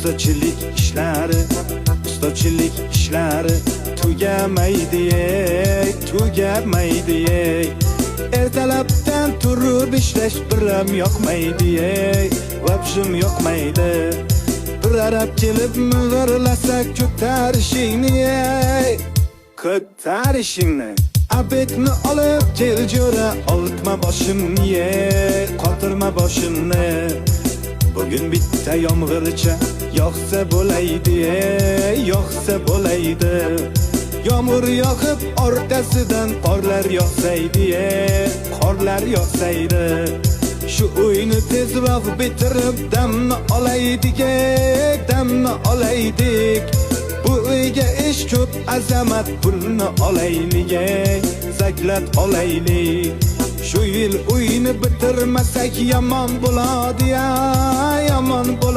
ustachilik ishlari tugamaydi. Ertalabdan turib ishlash biram yoqmaydi, vabshim yoqmaydi. Bir arab kelib ming'irlasa ko'tarishingni. Abetni olib kel jo'ra, oltma boshimni, qotirma boshimni. Bugün bitta yomg'ircha yoqsa bo'laydi. Yomg'ir yoqib orqasidan qorlar yog'saydi. Shu uyni tezroq bitirib damni olaydik. Bu uyga ish ko'p, azamat pulni olaylik, zaklat olaylik. Shu yil uyni bitirmasak yomon bo'ladi, yomon bo'ladi.